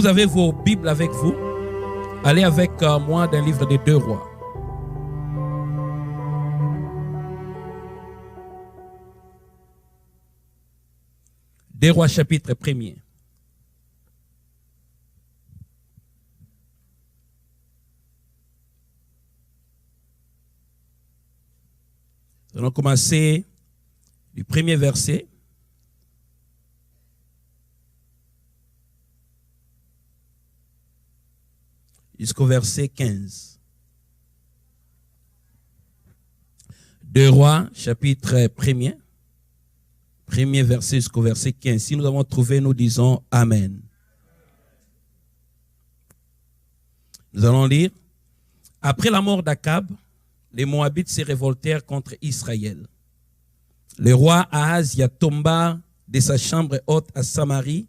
vous avez vos Bibles avec vous, allez avec moi dans le livre des 2 Rois. Deux Rois chapitre 1er. Nous allons commencer du premier verset jusqu'au verset 15. 2 Rois chapitre 1er. Premier verset jusqu'au verset 15. Si nous avons trouvé, nous disons Amen. Nous allons lire. Après la mort d'Akab, les Moabites se révoltèrent contre Israël. Le roi Ahazia tomba de sa chambre haute à Samarie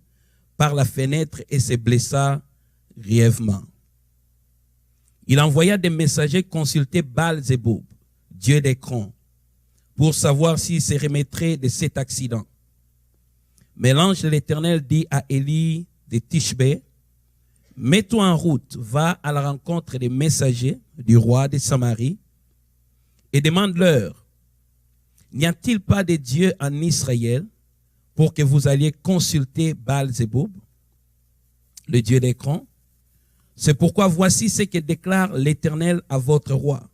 par la fenêtre et se blessa grièvement. Il envoya des messagers consulter Baal-Zéboub, dieu d'Écron, pour savoir s'il se remettrait de cet accident. Mais l'ange de l'Éternel dit à Élie de Tishbé, « Mets-toi en route, va à la rencontre des messagers du roi de Samarie et demande-leur, n'y a-t-il pas de Dieu en Israël pour que vous alliez consulter Baal-Zéboub, le dieu d'Écron? C'est pourquoi voici ce que déclare l'Éternel à votre roi.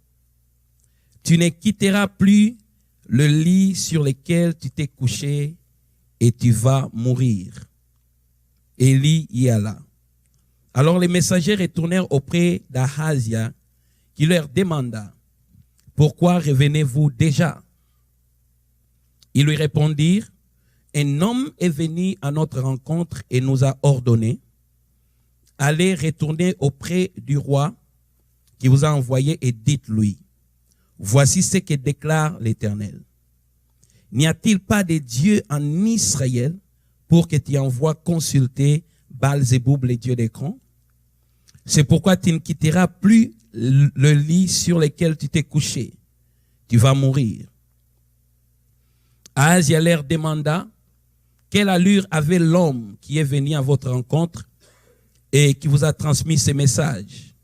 Tu ne quitteras plus le lit sur lequel tu t'es couché et tu vas mourir. » Élie y alla. Alors les messagers retournèrent auprès d'Ahazia, qui leur demanda, « Pourquoi revenez-vous déjà ?» Ils lui répondirent, « Un homme est venu à notre rencontre et nous a ordonné, allez retourner auprès du roi qui vous a envoyé et dites-lui, voici ce que déclare l'Éternel. N'y a-t-il pas de Dieu en Israël pour que tu envoies consulter Baal-Zéboub, le dieu d'Écron? C'est pourquoi tu ne quitteras plus le lit sur lequel tu t'es couché. Tu vas mourir. » Ahazia leur demanda, quelle allure avait l'homme qui est venu à votre rencontre et qui vous a transmis ce message?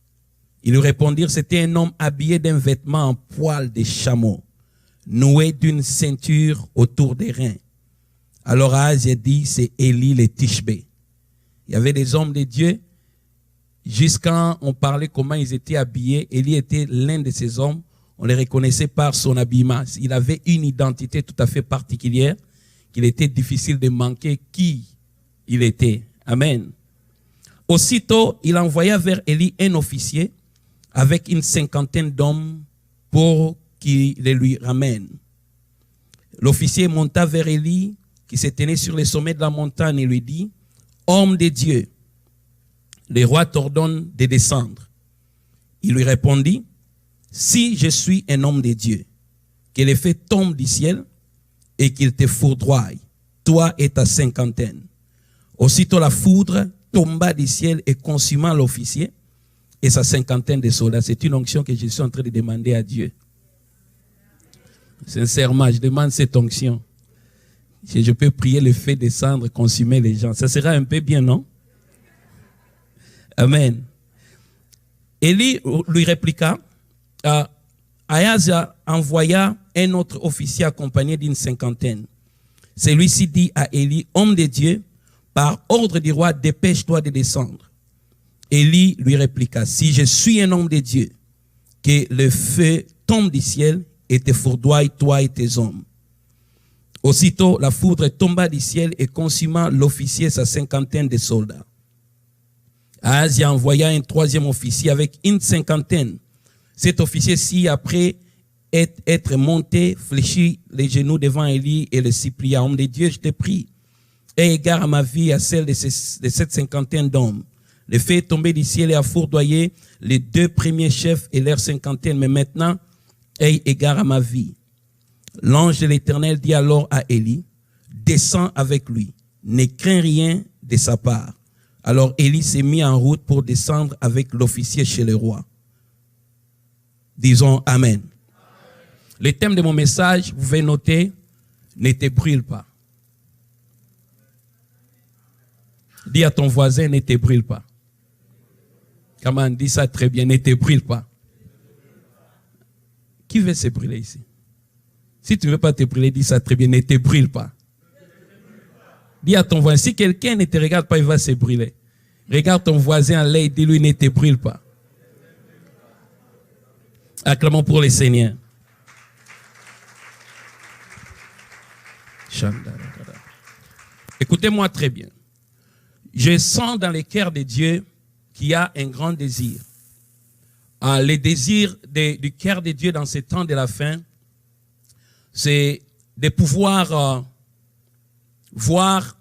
Ils lui répondirent, c'était un homme habillé d'un vêtement en poil de chameau, noué d'une ceinture autour des reins. Alors Ahazia dit, c'est Élie le Tishbé. Il y avait des hommes de Dieu, jusqu'à on parlait comment ils étaient habillés. Élie était l'un de ces hommes, on les reconnaissait par son habillement. Il avait une identité tout à fait particulière, qu'il était difficile de manquer qui il était. Amen. Aussitôt, il envoya vers Élie un officier avec une 50aine d'hommes pour qu'il les lui ramène. L'officier monta vers Élie, qui se tenait sur le sommet de la montagne, et lui dit, « Homme de Dieu, le roi t'ordonne de descendre. » Il lui répondit, « Si je suis un homme de Dieu, que le feu tombe du ciel et qu'il te foudroie, toi et ta 50aine. » Aussitôt la foudre tomba du ciel et consuma l'officier et sa 50aine de soldats. C'est une onction que je suis en train de demander à Dieu. Sincèrement, je demande cette onction. Si je peux prier le feu descendre, consumer les gens, ça sera un peu bien, non? Amen. Élie lui répliqua, Ahazia envoya un autre officier accompagné d'une 50aine. Celui-ci dit à Élie, homme de Dieu, par ordre du roi, dépêche-toi de descendre. Élie lui répliqua, si je suis un homme de Dieu, que le feu tombe du ciel et te foudroie, toi et tes hommes. Aussitôt, la foudre tomba du ciel et consuma l'officier et sa 50aine de soldats. Ahazia envoya un 3e officier avec une 50aine. Cet officier-ci, après être monté, fléchit les genoux devant Élie et le supplia, homme de Dieu, je te prie, aie égard à ma vie et à celle de cette 50aine d'hommes. Le feu est tombé du ciel et a foudroyé les 2 premiers chefs et leurs 50aine, mais maintenant, aie égard à ma vie. L'ange de l'Éternel dit alors à Élie, descends avec lui, ne crains rien de sa part. Alors Élie s'est mis en route pour descendre avec l'officier chez le roi. Disons Amen. Le thème de mon message, vous pouvez noter, ne te brûle pas. Dis à ton voisin, ne te brûle pas. Comment on dit ça très bien, ne te brûle pas. Qui veut se brûler ici? Si tu ne veux pas te brûler, dis ça très bien, ne te brûle pas. Dis à ton voisin, si quelqu'un ne te regarde pas, il va se brûler. Regarde ton voisin en l'œil, dis-lui, ne te brûle pas. Acclamons pour le Seigneur. Écoutez-moi très bien. Je sens dans le cœur de Dieu qu'il y a un grand désir. Le désir du cœur de Dieu dans ces temps de la fin, c'est de pouvoir voir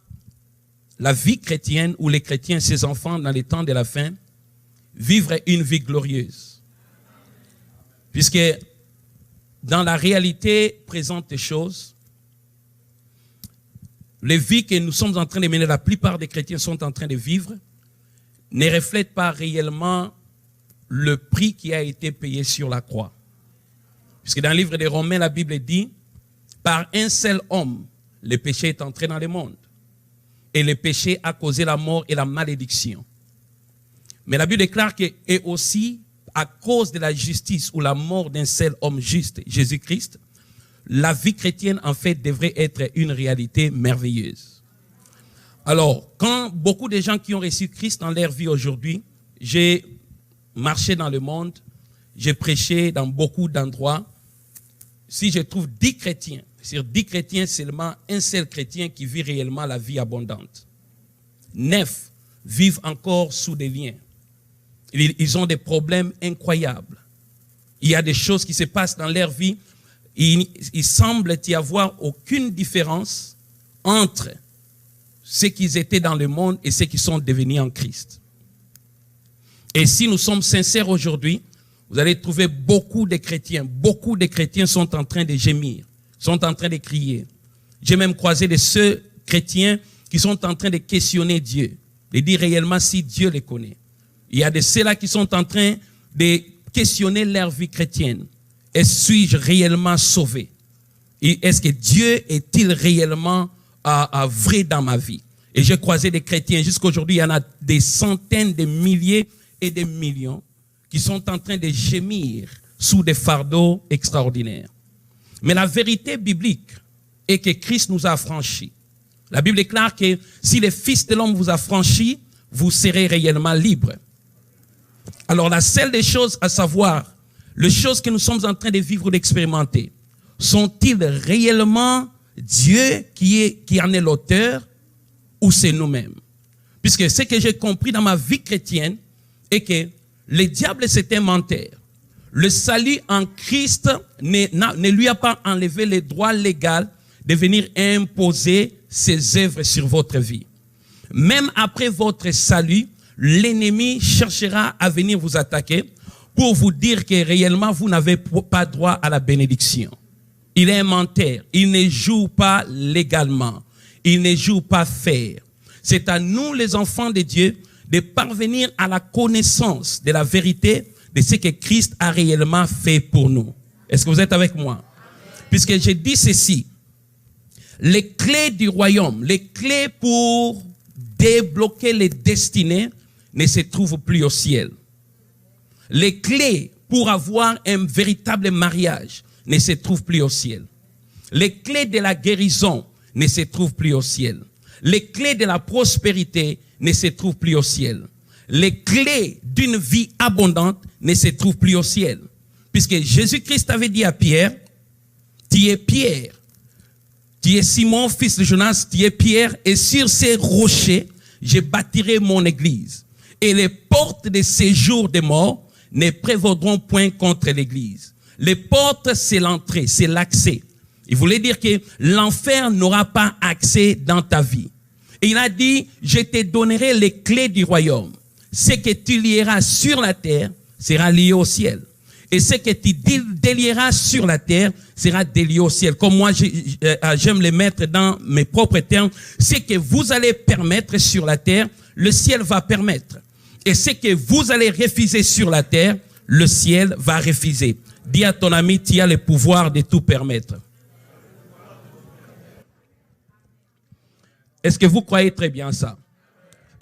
la vie chrétienne ou les chrétiens, ses enfants, dans les temps de la fin, vivre une vie glorieuse. Puisque dans la réalité présente des choses, les vies que nous sommes en train de mener, la plupart des chrétiens sont en train de vivre, ne reflètent pas réellement le prix qui a été payé sur la croix. Puisque dans le livre des Romains, la Bible dit, par un seul homme, le péché est entré dans le monde. Et le péché a causé la mort et la malédiction. Mais la Bible déclare que, et aussi, à cause de la justice ou la mort d'un seul homme juste, Jésus-Christ, la vie chrétienne, en fait, devrait être une réalité merveilleuse. Alors, quand beaucoup de gens qui ont reçu Christ dans leur vie aujourd'hui, j'ai marché dans le monde, j'ai prêché dans beaucoup d'endroits. Si je trouve 10 chrétiens, sur 10 chrétiens, seulement un seul chrétien qui vit réellement la vie abondante. 9 vivent encore sous des liens. Ils ont des problèmes incroyables. Il y a des choses qui se passent dans leur vie. Il semble y avoir aucune différence entre ceux qui étaient dans le monde et ceux qui sont devenus en Christ. Et si nous sommes sincères aujourd'hui, vous allez trouver beaucoup de chrétiens sont en train de gémir, sont en train de crier. J'ai même croisé de ceux chrétiens qui sont en train de questionner Dieu, de dire réellement si Dieu les connaît. Il y a de ceux-là qui sont en train de questionner leur vie chrétienne. Suis-je réellement sauvé? Et est-ce que Dieu est-il réellement vrai dans ma vie? Et j'ai croisé des chrétiens, jusqu'à aujourd'hui, il y en a des centaines de milliers et des millions qui sont en train de gémir sous des fardeaux extraordinaires. Mais la vérité biblique est que Christ nous a affranchis. La Bible déclare que si le Fils de l'homme vous a franchi, vous serez réellement libre. Alors la seule des choses à savoir, les choses que nous sommes en train de vivre ou d'expérimenter, sont-ils réellement Dieu qui en est l'auteur ou c'est nous-mêmes? Puisque ce que j'ai compris dans ma vie chrétienne est que le diable c'est un menteur. Le salut en Christ ne lui a pas enlevé le droit légal de venir imposer ses œuvres sur votre vie. Même après votre salut, l'ennemi cherchera à venir vous attaquer pour vous dire que réellement vous n'avez pas droit à la bénédiction. Il est un menteur. Il ne joue pas légalement. Il ne joue pas fair. C'est à nous, les enfants de Dieu, de parvenir à la connaissance de la vérité de ce que Christ a réellement fait pour nous. Est-ce que vous êtes avec moi? Puisque j'ai dit ceci, les clés du royaume, les clés pour débloquer les destinées ne se trouvent plus au ciel. Les clés pour avoir un véritable mariage ne se trouvent plus au ciel. Les clés de la guérison ne se trouvent plus au ciel. Les clés de la prospérité ne se trouvent plus au ciel. Les clés d'une vie abondante ne se trouvent plus au ciel. Puisque Jésus-Christ avait dit à Pierre, tu es Pierre, tu es Simon, fils de Jonas, tu es Pierre, et sur ces rochers, je bâtirai mon église. Et les portes de séjour des morts ne prévaudront point contre l'église. Les portes, c'est l'entrée, c'est l'accès. Il voulait dire que l'enfer n'aura pas accès dans ta vie. Et il a dit, je te donnerai les clés du royaume. Ce que tu lieras sur la terre sera lié au ciel. Et ce que tu délieras sur la terre sera délié au ciel. Comme moi, j'aime le mettre dans mes propres termes. Ce que vous allez permettre sur la terre, le ciel va permettre. Et ce que vous allez refuser sur la terre, le ciel va refuser. Dis à ton ami, tu as le pouvoir de tout permettre. Est-ce que vous croyez très bien ça?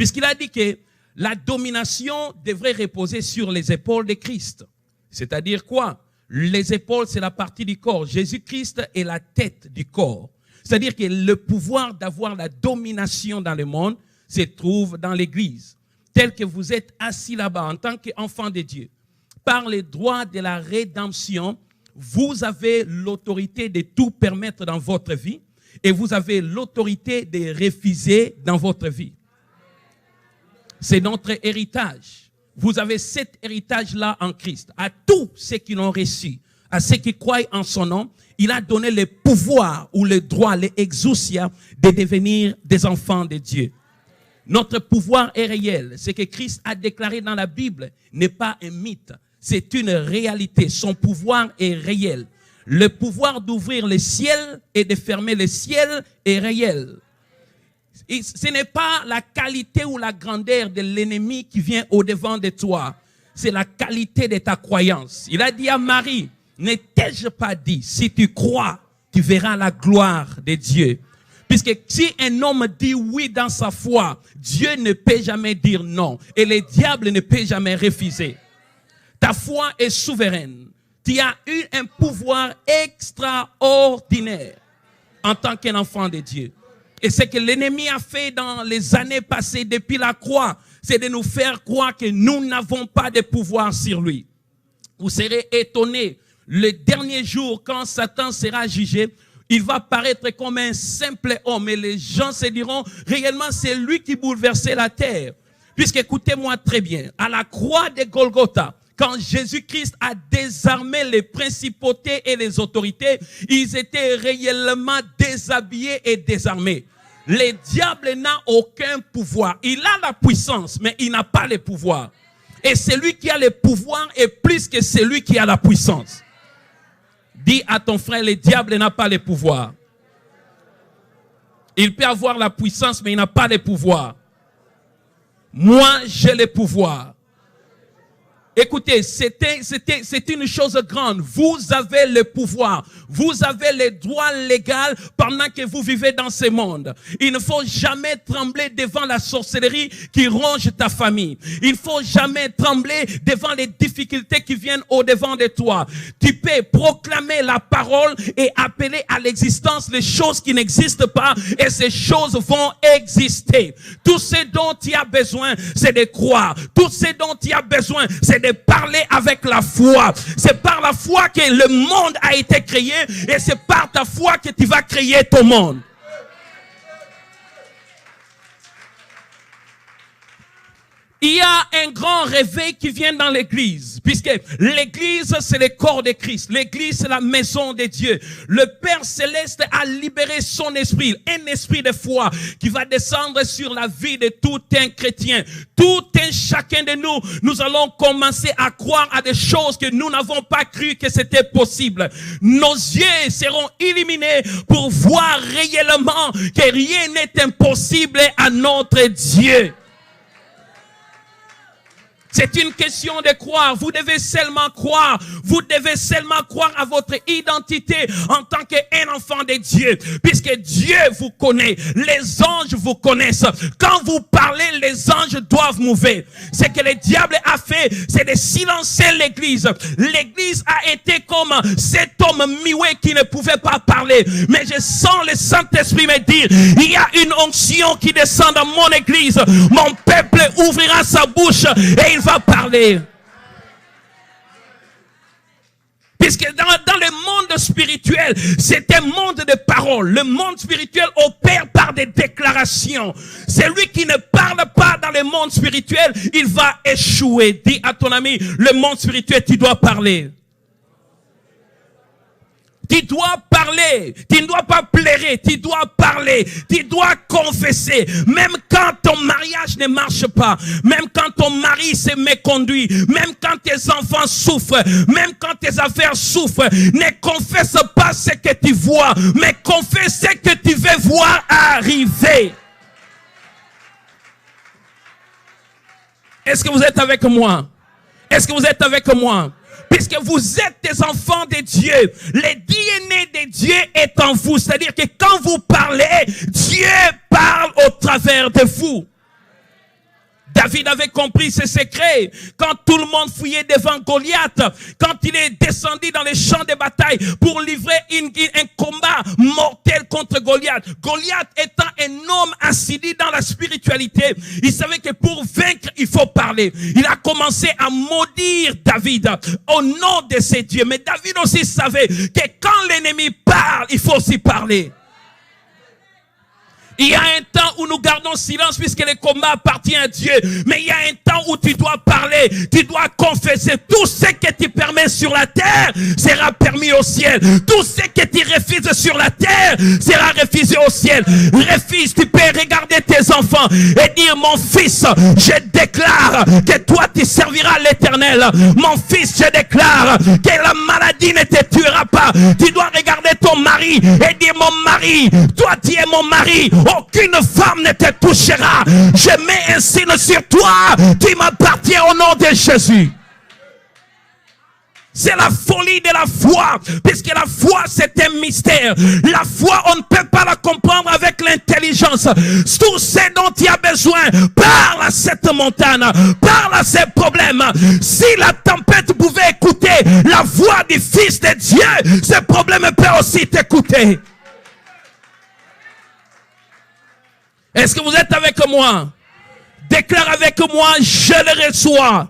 Puisqu'il a dit que la domination devrait reposer sur les épaules de Christ. C'est-à-dire quoi? Les épaules, c'est la partie du corps. Jésus-Christ est la tête du corps. C'est-à-dire que le pouvoir d'avoir la domination dans le monde se trouve dans l'Église. Tel que vous êtes assis là-bas en tant qu'enfant de Dieu. Par les droits de la rédemption, vous avez l'autorité de tout permettre dans votre vie et vous avez l'autorité de refuser dans votre vie. C'est notre héritage. Vous avez cet héritage-là en Christ. À tous ceux qui l'ont reçu, à ceux qui croient en son nom, il a donné le pouvoir ou le droit, les exousia, de devenir des enfants de Dieu. Notre pouvoir est réel. Ce que Christ a déclaré dans la Bible n'est pas un mythe. C'est une réalité. Son pouvoir est réel. Le pouvoir d'ouvrir le ciel et de fermer le ciel est réel. Et ce n'est pas la qualité ou la grandeur de l'ennemi qui vient au-devant de toi. C'est la qualité de ta croyance. Il a dit à Marie, ne t'ai-je pas dit, si tu crois, tu verras la gloire de Dieu. Puisque si un homme dit oui dans sa foi, Dieu ne peut jamais dire non. Et le diable ne peut jamais refuser. Ta foi est souveraine. Tu as eu un pouvoir extraordinaire en tant qu'un enfant de Dieu. Et ce que l'ennemi a fait dans les années passées depuis la croix, c'est de nous faire croire que nous n'avons pas de pouvoir sur lui. Vous serez étonnés. Le dernier jour, quand Satan sera jugé, il va paraître comme un simple homme. Et les gens se diront, réellement, c'est lui qui bouleversait la terre. Puisque, écoutez-moi très bien, à la croix de Golgotha, quand Jésus-Christ a désarmé les principautés et les autorités, ils étaient réellement déshabillés et désarmés. Le diable n'a aucun pouvoir. Il a la puissance, mais il n'a pas le pouvoir. Et celui qui a le pouvoir est plus que celui qui a la puissance. Dis à ton frère, le diable n'a pas le pouvoir. Il peut avoir la puissance, mais il n'a pas le pouvoir. Moi, j'ai le pouvoir. Écoutez, c'est une chose grande. Vous avez le pouvoir. Vous avez le droit légal pendant que vous vivez dans ce monde. Il ne faut jamais trembler devant la sorcellerie qui ronge ta famille. Il ne faut jamais trembler devant les difficultés qui viennent au-devant de toi. Tu peux proclamer la parole et appeler à l'existence les choses qui n'existent pas et ces choses vont exister. Tout ce dont tu as besoin, c'est de croire. Tout ce dont tu as besoin, c'est de parler avec la foi. C'est par la foi que le monde a été créé et c'est par ta foi que tu vas créer ton monde. Il y a un grand réveil qui vient dans l'église, puisque l'église c'est le corps de Christ, l'église c'est la maison de Dieu. Le Père Céleste a libéré son esprit, un esprit de foi qui va descendre sur la vie de tout un chrétien. Tout un chacun de nous, nous allons commencer à croire à des choses que nous n'avons pas cru que c'était possible. Nos yeux seront illuminés pour voir réellement que rien n'est impossible à notre Dieu. C'est une question de croire. Vous devez seulement croire. Vous devez seulement croire à votre identité en tant qu'un enfant de Dieu. Puisque Dieu vous connaît. Les anges vous connaissent. Quand vous parlez, les anges doivent mouver. Ce que le diable a fait, c'est de silencer l'église. L'église a été comme cet homme muet qui ne pouvait pas parler. Mais je sens le Saint-Esprit me dire, il y a une onction qui descend dans mon église. Mon peuple ouvrira sa bouche et il va parler. Puisque dans le monde spirituel, c'est un monde de paroles. Le monde spirituel opère par des déclarations. Celui qui ne parle pas dans le monde spirituel, il va échouer. Dis à ton ami, le monde spirituel, tu dois parler. Tu dois parler, tu ne dois pas plairer, tu dois parler, tu dois confesser. Même quand ton mariage ne marche pas, même quand ton mari se méconduit, même quand tes enfants souffrent, même quand tes affaires souffrent, ne confesse pas ce que tu vois, mais confesse ce que tu veux voir arriver. Est-ce que vous êtes avec moi? Est-ce que vous êtes avec moi? Puisque vous êtes des enfants de Dieu, le DNA de Dieu est en vous. C'est-à-dire que quand vous parlez, Dieu parle au travers de vous. David avait compris ses secrets. Quand tout le monde fouillait devant Goliath, quand il est descendu dans les champs de bataille pour livrer un combat mortel contre Goliath. Goliath étant un homme assidu dans la spiritualité, il savait que pour vaincre, il faut parler. Il a commencé à maudire David au nom de ses dieux. Mais David aussi savait que quand l'ennemi parle, il faut aussi parler. Il y a un temps où nous gardons silence puisque le combat appartient à Dieu. Mais il y a un temps où tu dois parler, tu dois confesser. Tout ce que tu permets sur la terre sera permis au ciel. Tout ce que tu refuses sur la terre sera refusé au ciel. Refuse, tu peux regarder tes enfants et dire: mon fils, je déclare que toi tu serviras l'Éternel. Mon fils, je déclare que la maladie ne te tuera pas. Tu dois regarder ton mari et dire: mon mari, toi tu es mon mari. Aucune femme ne te touchera. Je mets un signe sur toi qui m'appartient au nom de Jésus. C'est la folie de la foi, puisque la foi c'est un mystère. La foi, on ne peut pas la comprendre avec l'intelligence. Tout ce dont tu as besoin, parle à cette montagne, parle à ces problèmes. Si la tempête pouvait écouter la voix du Fils de Dieu, ce problème peut aussi t'écouter. Est-ce que vous êtes avec moi? Déclare avec moi: je le reçois.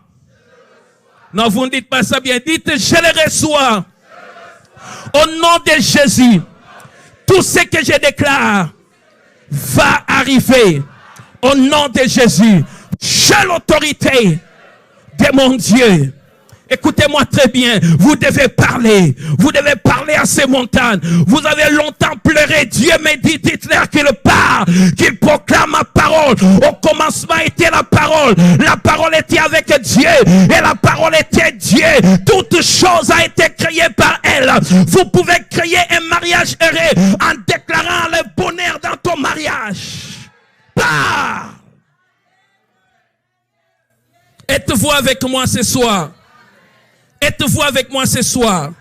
Non, vous ne dites pas ça bien. Dites: je le reçois. Au nom de Jésus, tout ce que je déclare va arriver. Au nom de Jésus, j'ai l'autorité de mon Dieu. Écoutez-moi très bien, vous devez parler à ces montagnes. Vous avez longtemps pleuré, Dieu me dit, dites-leur qu'il parle, qu'il proclame ma parole. Au commencement était la parole était avec Dieu, et la parole était Dieu. Toute chose a été créée par elle. Vous pouvez créer un mariage heureux en déclarant le bonheur dans ton mariage. Parle. Êtes-vous avec moi ce soir? Êtes-vous avec moi ce soir?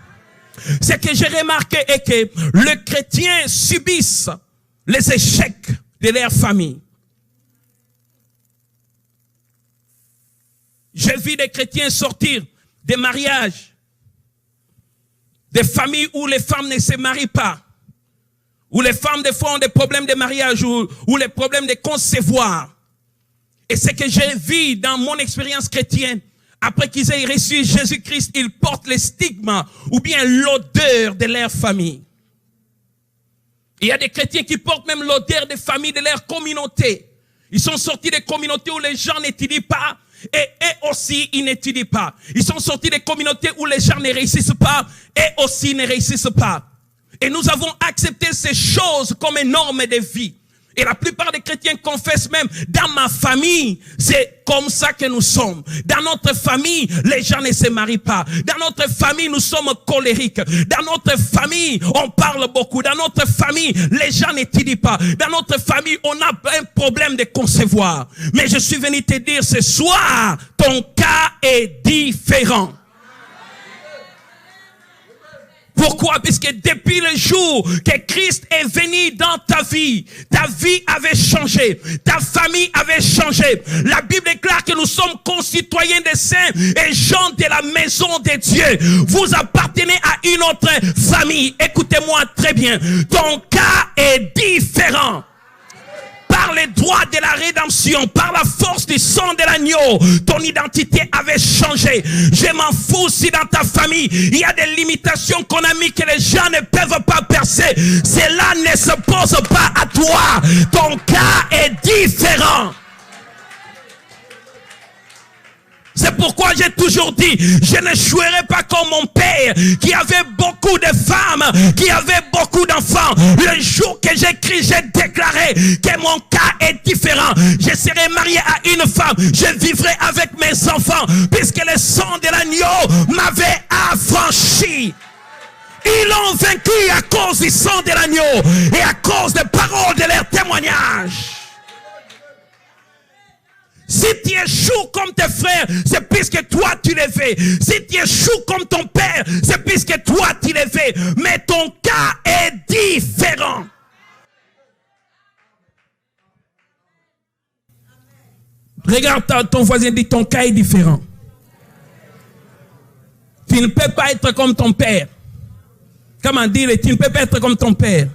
Ce que j'ai remarqué est que les chrétiens subissent les échecs de leur famille. J'ai vu des chrétiens sortir des mariages, des familles où les femmes ne se marient pas, où les femmes des fois ont des problèmes de mariage ou les problèmes de concevoir. Et ce que j'ai vu dans mon expérience chrétienne, après qu'ils aient reçu Jésus-Christ, ils portent les stigmas ou bien l'odeur de leur famille. Il y a des chrétiens qui portent même l'odeur des familles de leur communauté. Ils sont sortis des communautés où les gens n'étudient pas et eux aussi ils n'étudient pas. Ils sont sortis des communautés où les gens ne réussissent pas et aussi ne réussissent pas. Et nous avons accepté ces choses comme une norme de vie. Et la plupart des chrétiens confessent même: dans ma famille, c'est comme ça que nous sommes. Dans notre famille, les gens ne se marient pas. Dans notre famille, nous sommes colériques. Dans notre famille, on parle beaucoup. Dans notre famille, les gens n'étudient pas. Dans notre famille, on a un problème de concevoir. Mais je suis venu te dire ce soir, ton cas est différent. Pourquoi? Puisque depuis le jour que Christ est venu dans ta vie avait changé, ta famille avait changé. La Bible déclare que nous sommes concitoyens des saints et gens de la maison de Dieu. Vous appartenez à une autre famille. Écoutez-moi très bien, ton cas est différent. Par les droits de la rédemption, par la force du sang de l'agneau, ton identité avait changé. Je m'en fous si dans ta famille, il y a des limitations qu'on a mis que les gens ne peuvent pas percer. Cela ne se pose pas à toi. Ton cas est différent. C'est pourquoi j'ai toujours dit, je ne jouerai pas comme mon père qui avait beaucoup de femmes, qui avait beaucoup d'enfants. Le jour que j'écris, j'ai déclaré que mon cas est différent. Je serai marié à une femme, je vivrai avec mes enfants, puisque le sang de l'agneau m'avait affranchi. Ils l'ont vaincu à cause du sang de l'agneau et à cause des paroles de leur témoignage. Si tu échoues comme tes frères, c'est puisque toi tu les fais. Si tu échoues comme ton père, c'est puisque toi tu les fais. Mais ton cas est différent. Regarde ton voisin, dit ton cas est différent. Tu ne peux pas être comme ton père. Comment dire, tu ne peux pas être comme ton père.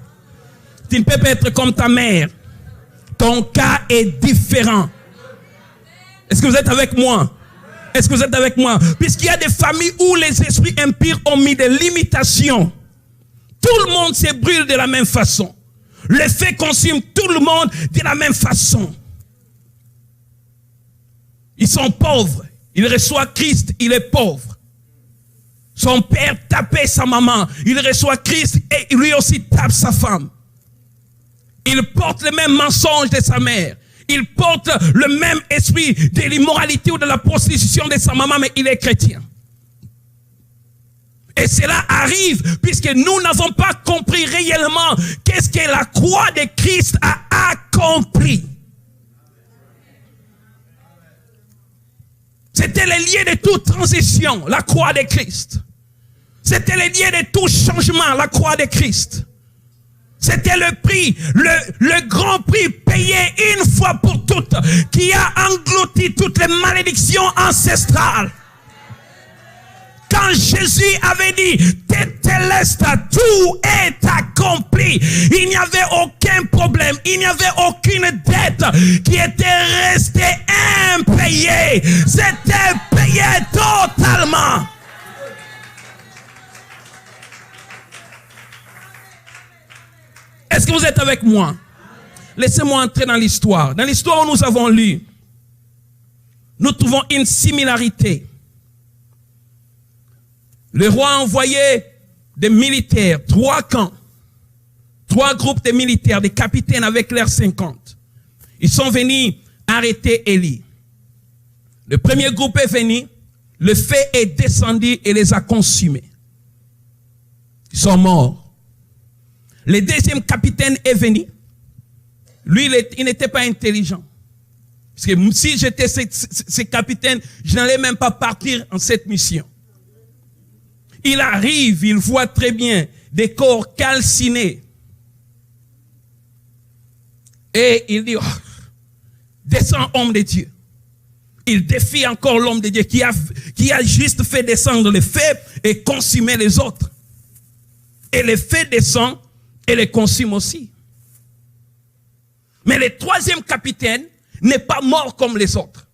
Tu ne peux pas être comme ta mère. Ton cas est différent. Est-ce que vous êtes avec moi? Est-ce que vous êtes avec moi? Puisqu'il y a des familles où les esprits impurs ont mis des limitations. Tout le monde se brûle de la même façon. Le feu consume tout le monde de la même façon. Ils sont pauvres. Il reçoit Christ, il est pauvre. Son père tapait sa maman. Il reçoit Christ et lui aussi tape sa femme. Il porte le même mensonge de sa mère. Il porte le même esprit de l'immoralité ou de la prostitution de sa maman, mais il est chrétien. Et cela arrive puisque nous n'avons pas compris réellement qu'est-ce que la croix de Christ a accompli. C'était le lieu de toute transition, la croix de Christ. C'était le lieu de tout changement, la croix de Christ. C'était le prix, le grand prix payé une fois pour toutes, qui a englouti toutes les malédictions ancestrales. Quand Jésus avait dit, Tétélestai, tout est accompli, il n'y avait aucun problème, il n'y avait aucune dette qui était restée impayée. C'était payé totalement. Est-ce que vous êtes avec moi? Laissez-moi entrer dans l'histoire. Dans l'histoire où nous avons lu, nous trouvons une similarité. Le roi a envoyé des militaires, 3 camps, 3 groupes de militaires, des capitaines avec leurs 50. Ils sont venus arrêter Élie. Le premier groupe est venu, le feu est descendu et les a consumés. Ils sont morts. Le deuxième capitaine est venu. Lui, il n'était pas intelligent. Parce que si j'étais ce capitaine, je n'allais même pas partir en cette mission. Il arrive, il voit très bien des corps calcinés. Et il dit, oh, descends, homme de Dieu. Il défie encore l'homme de Dieu qui a juste fait descendre le feu et consumer les autres. Et le feu descend et les consume aussi. Mais le troisième capitaine n'est pas mort comme les autres.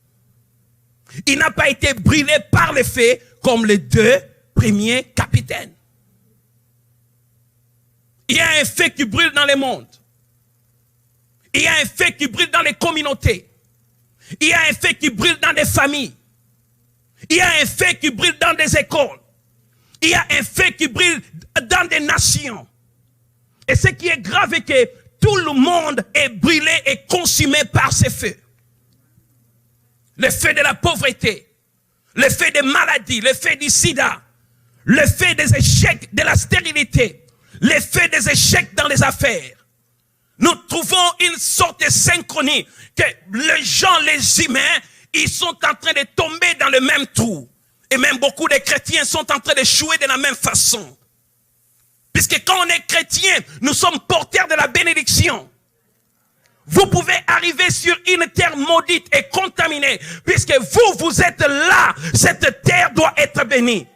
Il n'a pas été brûlé par le feu comme les 2 premiers capitaines. Il y a un feu qui brûle dans le monde. Il y a un feu qui brûle dans les communautés. Il y a un feu qui brûle dans des familles. Il y a un feu qui brûle dans des écoles. Il y a un feu qui brûle dans des nations. Et ce qui est grave est que tout le monde est brûlé et consumé par ces feux. Le feu de la pauvreté, le feu des maladies, le feu du sida, le feu des échecs de la stérilité, le feu des échecs dans les affaires. Nous trouvons une sorte de synchronie que les gens, les humains, ils sont en train de tomber dans le même trou. Et même beaucoup de chrétiens sont en train d'échouer de la même façon. Puisque quand on est chrétien, nous sommes porteurs de la bénédiction. Vous pouvez arriver sur une terre maudite et contaminée. Puisque vous êtes là, cette terre doit être bénie.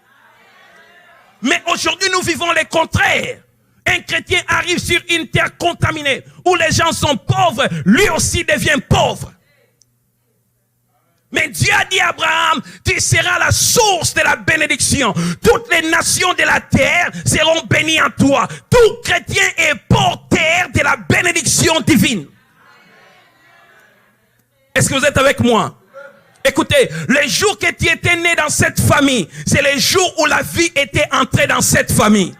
Mais aujourd'hui, nous vivons le contraire. Un chrétien arrive sur une terre contaminée où les gens sont pauvres, lui aussi devient pauvre. Mais Dieu a dit à Abraham, tu seras la source de la bénédiction. Toutes les nations de la terre seront bénies en toi. Tout chrétien est porteur de la bénédiction divine. Est-ce que vous êtes avec moi? Écoutez, le jour que tu étais né dans cette famille, c'est le jour où la vie était entrée dans cette famille.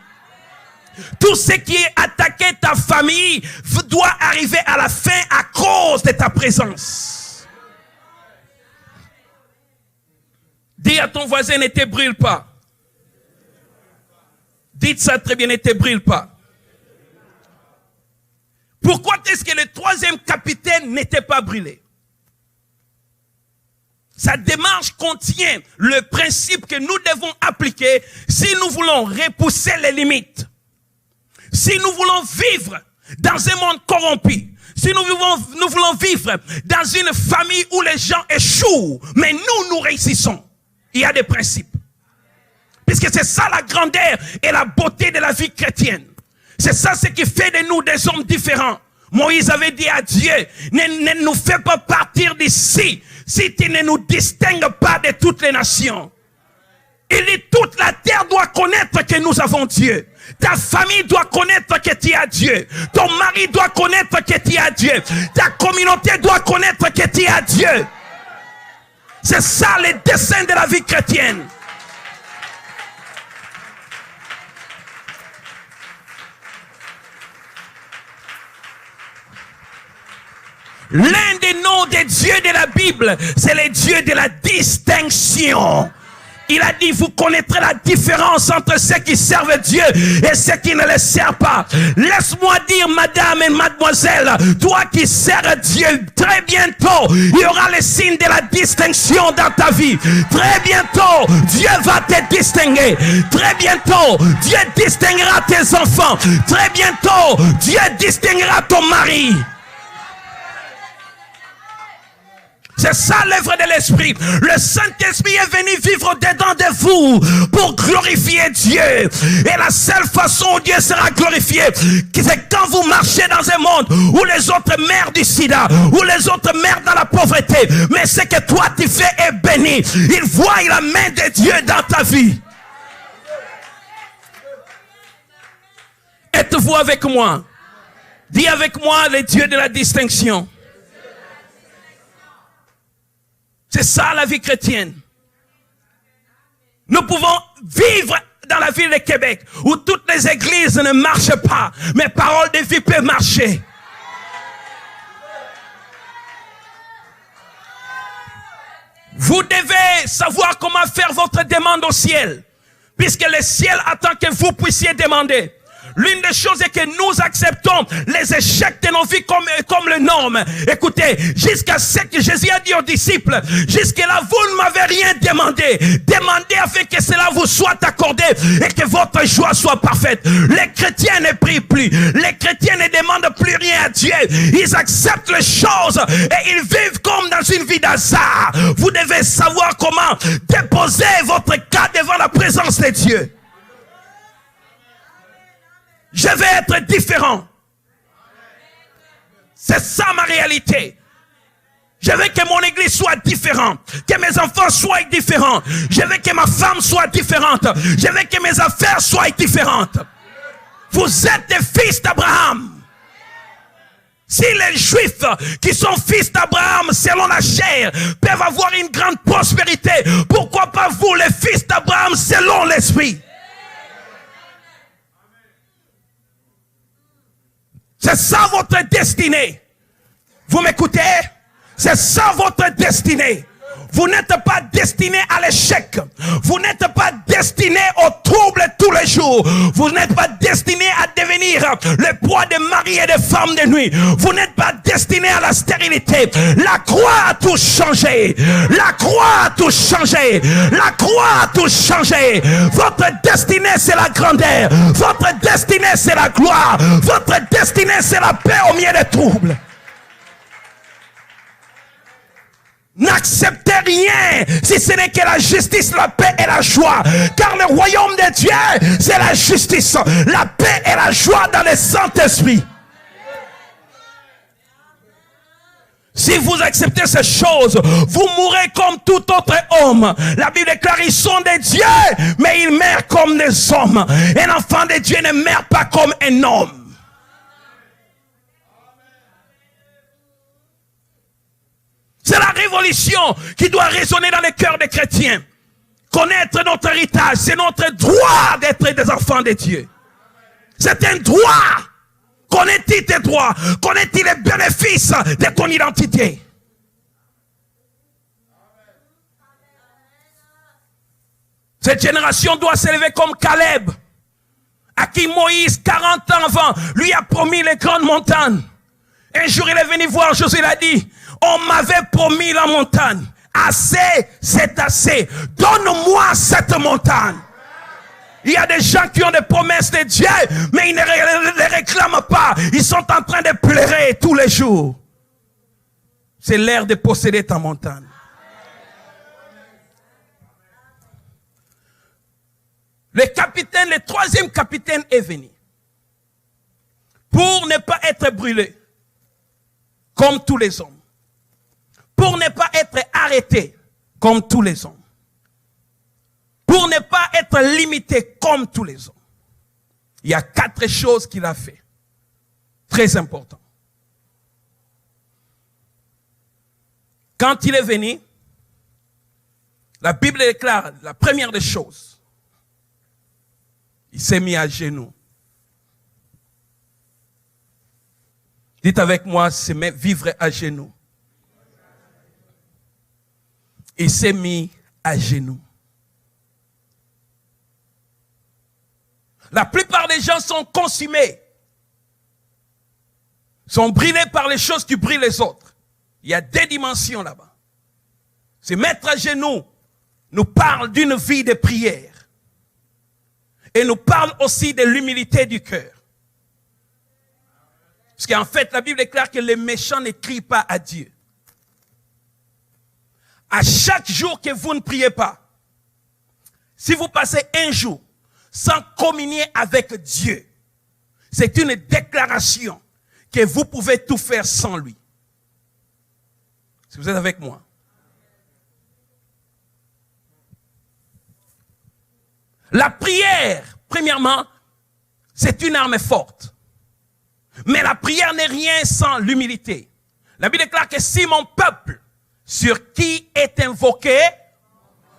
Tout ce qui est attaqué ta famille doit arriver à la fin à cause de ta présence. Dis à ton voisin, ne te brûle pas. Dites ça très bien, ne te brûle pas. Pourquoi est-ce que le troisième capitaine n'était pas brûlé? Sa démarche contient le principe que nous devons appliquer si nous voulons repousser les limites. Si nous voulons vivre dans un monde corrompu, si Si nous voulons vivre dans une famille où les gens échouent, mais nous réussissons, il y a des principes. Puisque c'est ça la grandeur et la beauté de la vie chrétienne. C'est ça ce qui fait de nous des hommes différents. Moïse avait dit à Dieu, ne nous fais pas partir d'ici si tu ne nous distingues pas de toutes les nations. Il dit, toute la terre doit connaître que nous avons Dieu. Ta famille doit connaître que tu as Dieu. Ton mari doit connaître que tu as Dieu. Ta communauté doit connaître que tu as Dieu. C'est ça le dessein de la vie chrétienne. L'un des noms des dieux de la Bible, c'est le Dieu de la distinction. Il a dit, vous connaîtrez la différence entre ceux qui servent Dieu et ceux qui ne le servent pas. Laisse-moi dire, madame et mademoiselle, toi qui sers Dieu, très bientôt, il y aura le signe de la distinction dans ta vie. Très bientôt, Dieu va te distinguer. Très bientôt, Dieu distinguera tes enfants. Très bientôt, Dieu distinguera ton mari. C'est ça l'œuvre de l'Esprit. Le Saint-Esprit est venu vivre dedans de vous pour glorifier Dieu. Et la seule façon où Dieu sera glorifié, c'est quand vous marchez dans un monde où les autres meurent du sida, où les autres meurent dans la pauvreté. Mais ce que toi tu fais est béni. Il voit la main de Dieu dans ta vie. Êtes-vous avec moi? Dis avec moi le Dieu de la distinction. C'est ça la vie chrétienne. Nous pouvons vivre dans la ville de Québec où toutes les églises ne marchent pas, mais parole de vie peut marcher. Vous devez savoir comment faire votre demande au ciel, puisque le ciel attend que vous puissiez demander. L'une des choses est que nous acceptons les échecs de nos vies comme le norme. Écoutez, jusqu'à ce que Jésus a dit aux disciples, jusque-là, vous ne m'avez rien demandé. Demandez afin que cela vous soit accordé et que votre joie soit parfaite. Les chrétiens ne prient plus. Les chrétiens ne demandent plus rien à Dieu. Ils acceptent les choses et ils vivent comme dans une vie d'hasard. Vous devez savoir comment déposer votre cas devant la présence de Dieu. Je vais être différent. C'est ça ma réalité. Je veux que mon église soit différente. Que mes enfants soient différents. Je veux que ma femme soit différente. Je veux que mes affaires soient différentes. Vous êtes des fils d'Abraham. Si les Juifs qui sont fils d'Abraham selon la chair peuvent avoir une grande prospérité, pourquoi pas vous les fils d'Abraham selon l'esprit? C'est ça votre destinée. Vous m'écoutez? C'est ça votre destinée. Vous n'êtes pas destiné à l'échec. Vous n'êtes pas destiné au trouble tous les jours. Vous n'êtes pas destiné à devenir le poids de mari et de femme de nuit. Vous n'êtes pas destiné à la stérilité. La croix a tout changé. La croix a tout changé. La croix a tout changé. Votre destinée, c'est la grandeur. Votre destinée, c'est la gloire. Votre destinée, c'est la paix au milieu des troubles. N'acceptez rien si ce n'est que la justice, la paix et la joie. Car le royaume de Dieu, c'est la justice, la paix et la joie dans le Saint-Esprit. Si vous acceptez ces choses, vous mourrez comme tout autre homme. La Bible déclare, ils sont des dieux, mais ils meurent comme des hommes. Un enfant de Dieu ne meurt pas comme un homme. C'est la révolution qui doit résonner dans les cœurs des chrétiens. Connaître notre héritage, c'est notre droit d'être des enfants de Dieu. C'est un droit. Connais-tu tes droits? Connais-tu les bénéfices de ton identité? Cette génération doit s'élever comme Caleb, à qui Moïse, 40 ans avant, lui a promis les grandes montagnes. Un jour, il est venu voir Josué, il a dit, on m'avait promis la montagne. Assez, c'est assez. Donne-moi cette montagne. Il y a des gens qui ont des promesses de Dieu, mais ils ne les réclament pas. Ils sont en train de pleurer tous les jours. C'est l'heure de posséder ta montagne. Le troisième capitaine est venu. Pour ne pas être brûlé, comme tous les hommes. Pour ne pas être arrêté, comme tous les hommes. Pour ne pas être limité, comme tous les hommes. Il y a 4 choses qu'il a fait. Très important. Quand il est venu, la Bible déclare la première des choses. Il s'est mis à genoux. Dites avec moi, c'est vivre à genoux. Il s'est mis à genoux. La plupart des gens sont consumés, sont brûlés par les choses qui brûlent les autres. Il y a 2 dimensions là-bas. Se mettre à genoux nous parle d'une vie de prière. Et nous parle aussi de l'humilité du cœur. Parce qu'en fait, la Bible déclare que les méchants ne crient pas à Dieu. À chaque jour que vous ne priez pas, si vous passez un jour sans communier avec Dieu, c'est une déclaration que vous pouvez tout faire sans lui. Si vous êtes avec moi. La prière, premièrement, c'est une arme forte. Mais la prière n'est rien sans l'humilité. La Bible déclare que si mon peuple, sur qui est invoqué,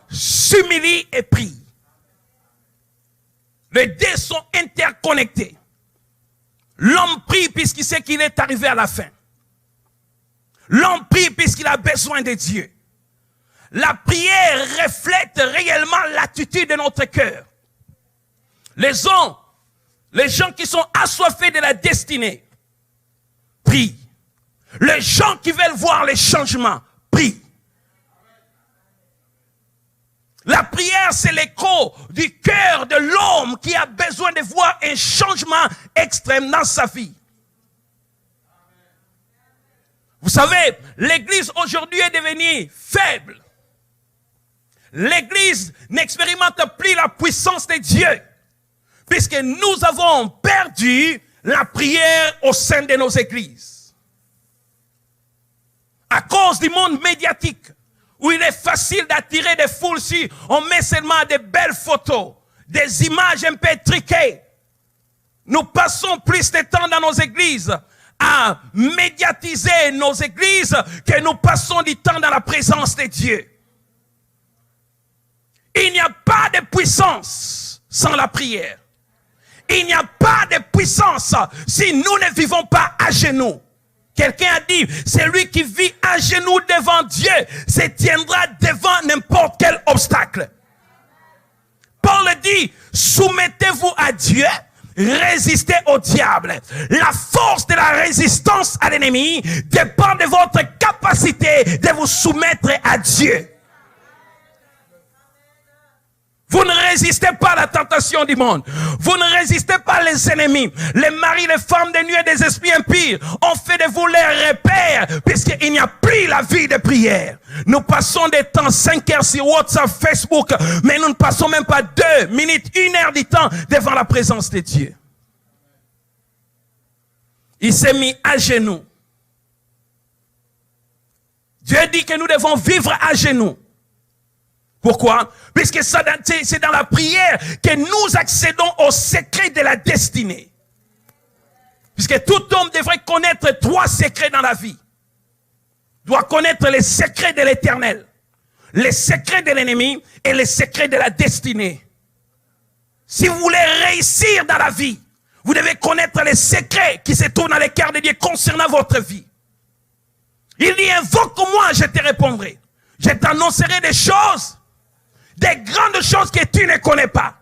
s'humilie et prie. Les 2 sont interconnectés. L'homme prie puisqu'il sait qu'il est arrivé à la fin. L'homme prie puisqu'il a besoin de Dieu. La prière reflète réellement l'attitude de notre cœur. Les gens qui sont assoiffés de la destinée, prient. Les gens qui veulent voir les changements, prient. La prière, c'est l'écho du cœur de l'homme qui a besoin de voir un changement extrême dans sa vie. Vous savez, l'Église aujourd'hui est devenue faible. L'Église n'expérimente plus la puissance de Dieu, puisque nous avons perdu la prière au sein de nos églises. À cause du monde médiatique, où il est facile d'attirer des foules si on met seulement des belles photos, des images un peu truquées. Nous passons plus de temps dans nos églises à médiatiser nos églises que nous passons du temps dans la présence de Dieu. Il n'y a pas de puissance sans la prière. Il n'y a pas de puissance si nous ne vivons pas à genoux. Quelqu'un a dit, celui qui vit à genoux devant Dieu se tiendra devant n'importe quel obstacle. Paul dit, soumettez-vous à Dieu, résistez au diable. La force de la résistance à l'ennemi dépend de votre capacité de vous soumettre à Dieu. Vous ne résistez pas à la tentation du monde. Vous ne résistez pas les ennemis. Les maris, les femmes des nuits et des esprits impurs ont fait de vous les repères, puisqu'il n'y a plus la vie de prière. Nous passons des temps 5 heures sur WhatsApp, Facebook, mais nous ne passons même pas 2 minutes, 1 heure du temps devant la présence de Dieu. Il s'est mis à genoux. Dieu dit que nous devons vivre à genoux. Pourquoi? Puisque c'est dans la prière que nous accédons au secret de la destinée. Puisque tout homme devrait connaître 3 secrets dans la vie. Il doit connaître les secrets de l'éternel, les secrets de l'ennemi et les secrets de la destinée. Si vous voulez réussir dans la vie, vous devez connaître les secrets qui se trouvent dans les cœurs de Dieu concernant votre vie. Il dit, invoque-moi, je te répondrai. Je t'annoncerai des choses, des grandes choses que tu ne connais pas.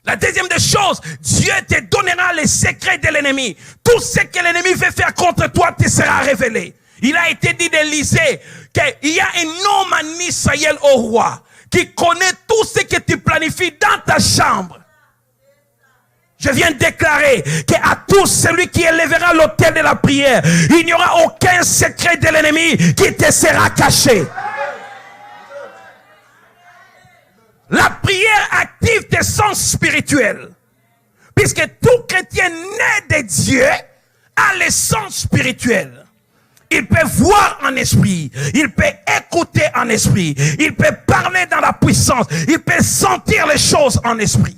La deuxième des choses, Dieu te donnera les secrets de l'ennemi. Tout ce que l'ennemi veut faire contre toi te sera révélé. Il a été dit d'Élisée qu'il y a un homme en Israël au roi qui connaît tout ce que tu planifies dans ta chambre. Je viens de déclarer qu'à tous celui qui élèvera l'autel de la prière, il n'y aura aucun secret de l'ennemi qui te sera caché. La prière active tes sens spirituels. Puisque tout chrétien né de Dieu a les sens spirituels. Il peut voir en esprit, il peut écouter en esprit, il peut parler dans la puissance, il peut sentir les choses en esprit.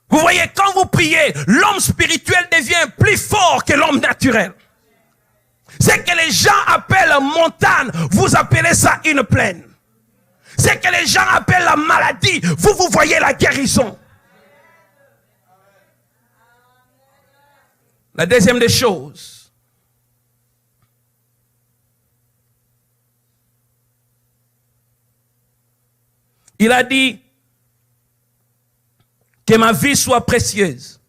Vous voyez, quand vous priez, l'homme spirituel devient plus fort que l'homme naturel. Ce que les gens appellent montagne, vous appelez ça une plaine. Ce que les gens appellent la maladie, vous voyez la guérison. La deuxième des choses, il a dit que ma vie soit précieuse.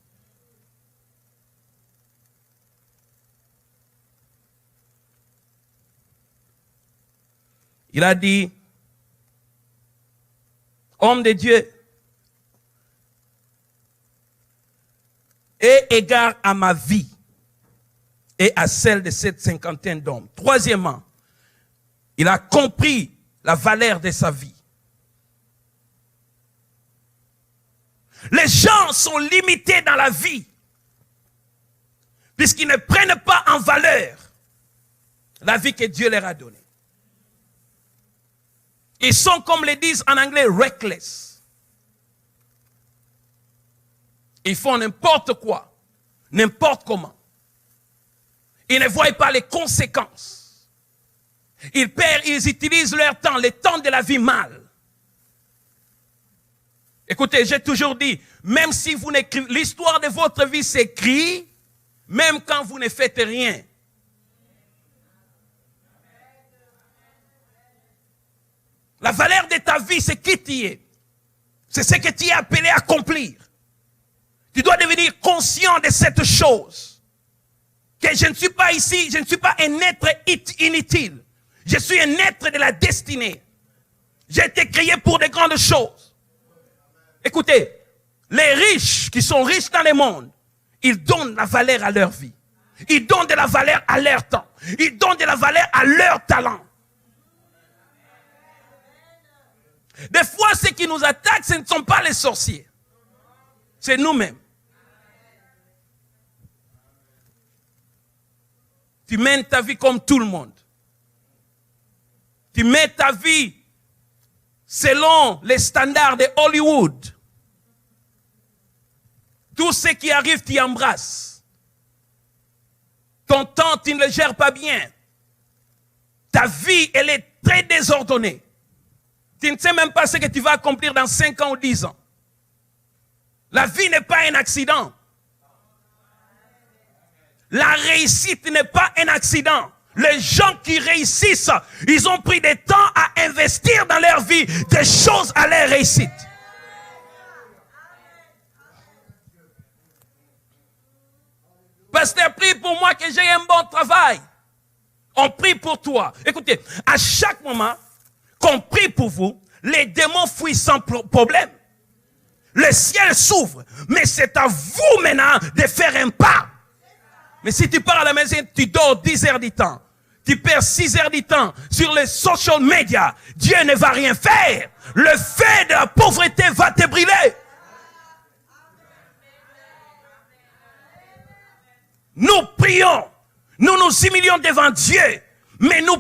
Il a dit, homme de Dieu, aie égard à ma vie et à celle de cette cinquantaine d'hommes. Troisièmement, il a compris la valeur de sa vie. Les gens sont limités dans la vie puisqu'ils ne prennent pas en valeur la vie que Dieu leur a donnée. Ils sont, comme le disent en anglais, reckless. Ils font n'importe quoi, n'importe comment. Ils ne voient pas les conséquences. Ils utilisent leur temps, le temps de la vie mal. Écoutez, j'ai toujours dit, même si vous n'écrivez, l'histoire de votre vie s'écrit, même quand vous ne faites rien. La valeur de ta vie, c'est qui tu es. C'est ce que tu es appelé à accomplir. Tu dois devenir conscient de cette chose. Que je ne suis pas ici, je ne suis pas un être inutile. Je suis un être de la destinée. J'ai été créé pour de grandes choses. Écoutez, les riches qui sont riches dans le monde, ils donnent la valeur à leur vie. Ils donnent de la valeur à leur temps. Ils donnent de la valeur à leur talent. Des fois, ceux qui nous attaquent, ce ne sont pas les sorciers. C'est nous-mêmes. Tu mènes ta vie comme tout le monde. Tu mets ta vie selon les standards de Hollywood. Tout ce qui arrive, tu embrasses. Ton temps, tu ne le gères pas bien. Ta vie, elle est très désordonnée. Tu ne sais même pas ce que tu vas accomplir dans 5 ans ou 10 ans. La vie n'est pas un accident. La réussite n'est pas un accident. Les gens qui réussissent, ils ont pris du temps à investir dans leur vie des choses à leur réussite. Pasteur, prie pour moi que j'ai un bon travail. On prie pour toi. Écoutez, à chaque moment qu'on prie pour vous, les démons fuient sans problème. Le ciel s'ouvre, mais c'est à vous maintenant de faire un pas. Mais si tu pars à la maison, tu dors 10 heures du temps. Tu perds 6 heures du temps sur les social media. Dieu ne va rien faire. Le feu de la pauvreté va te brûler. Nous prions, nous nous humilions devant Dieu, mais nous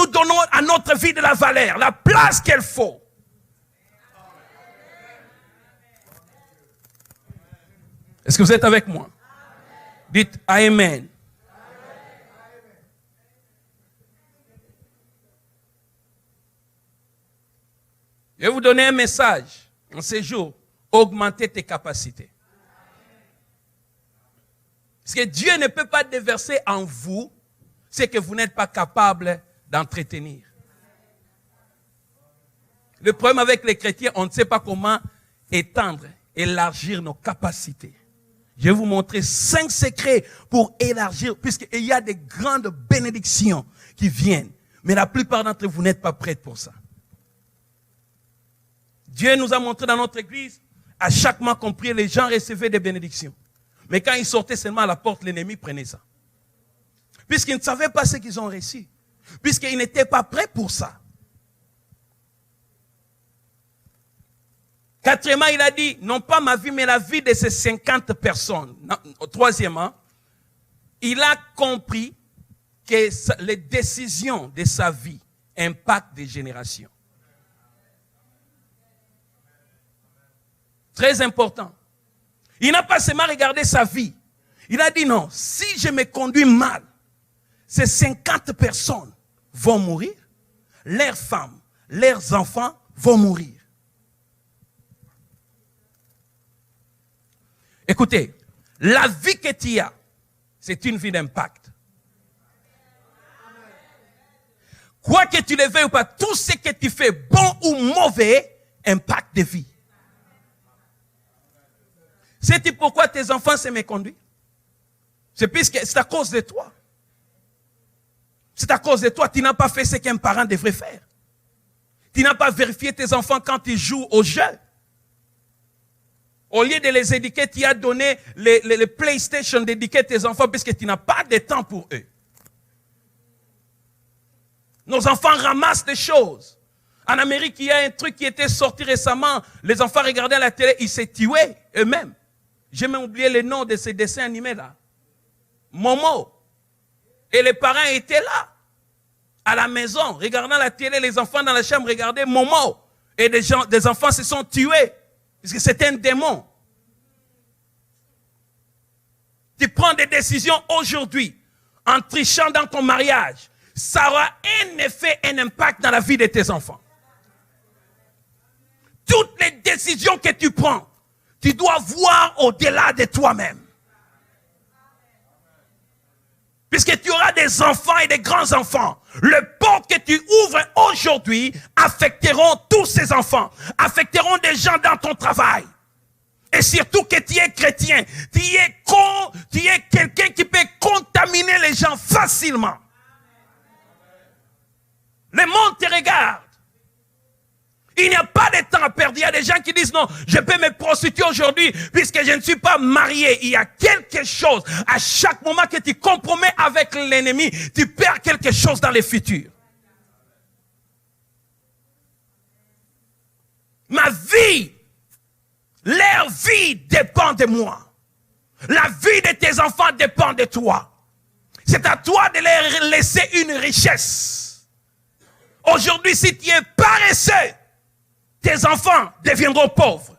donnons à notre vie de la valeur, la place qu'il faut. Est-ce que vous êtes avec moi? Dites Amen. Je vais vous donner un message en ces jours. Augmenter tes capacités. Parce que Dieu ne peut pas déverser en vous ce que vous n'êtes pas capable d'entretenir. Le problème avec les chrétiens, on ne sait pas comment étendre, élargir nos capacités. Je vais vous montrer 5 secrets pour élargir, puisqu'il y a des grandes bénédictions qui viennent. Mais la plupart d'entre vous n'êtes pas prêts pour ça. Dieu nous a montré dans notre église, à chaque mois qu'on priait, les gens recevaient des bénédictions. Mais quand ils sortaient seulement à la porte, l'ennemi prenait ça. Puisqu'ils ne savaient pas ce qu'ils ont reçu. Puisqu'ils n'étaient pas prêts pour ça. Quatrièmement, il a dit, non pas ma vie, mais la vie de ces 50 personnes. Troisièmement, il a compris que les décisions de sa vie impactent des générations. Très important. Il n'a pas seulement regardé sa vie. Il a dit non, si je me conduis mal, ces 50 personnes vont mourir, leurs femmes, leurs enfants vont mourir. Écoutez, la vie que tu as, c'est une vie d'impact. Quoi que tu le veuilles ou pas, tout ce que tu fais, bon ou mauvais, impacte des vies. Sais-tu pourquoi tes enfants se méconduisent? C'est à cause de toi. C'est à cause de toi. Tu n'as pas fait ce qu'un parent devrait faire. Tu n'as pas vérifié tes enfants quand ils jouent au jeu. Au lieu de les éduquer, tu as donné les PlayStation d'éduquer tes enfants parce que tu n'as pas de temps pour eux. Nos enfants ramassent des choses. En Amérique, il y a un truc qui était sorti récemment. Les enfants regardaient la télé, ils se tuaient eux-mêmes. J'ai même oublié le nom de ces dessins animés là. Momo. Et les parents étaient là, à la maison, regardant la télé, les enfants dans la chambre regardaient Momo. Et des enfants se sont tués, parce que c'était un démon. Tu prends des décisions aujourd'hui, en trichant dans ton mariage, ça aura un effet, un impact dans la vie de tes enfants. Toutes les décisions que tu prends, tu dois voir au-delà de toi-même. Puisque tu auras des enfants et des grands-enfants. Le porte que tu ouvres aujourd'hui affecteront tous ces enfants. Affecteront des gens dans ton travail. Et surtout que tu es chrétien. Tu es quelqu'un qui peut contaminer les gens facilement. Le monde te regarde. Il n'y a pas de temps à perdre. Il y a des gens qui disent non, je peux me prostituer aujourd'hui puisque je ne suis pas marié. Il y a quelque chose. À chaque moment que tu compromets avec l'ennemi, tu perds quelque chose dans le futur. Ma vie, leur vie dépend de moi. La vie de tes enfants dépend de toi. C'est à toi de leur laisser une richesse. Aujourd'hui, si tu es paresseux, tes enfants deviendront pauvres.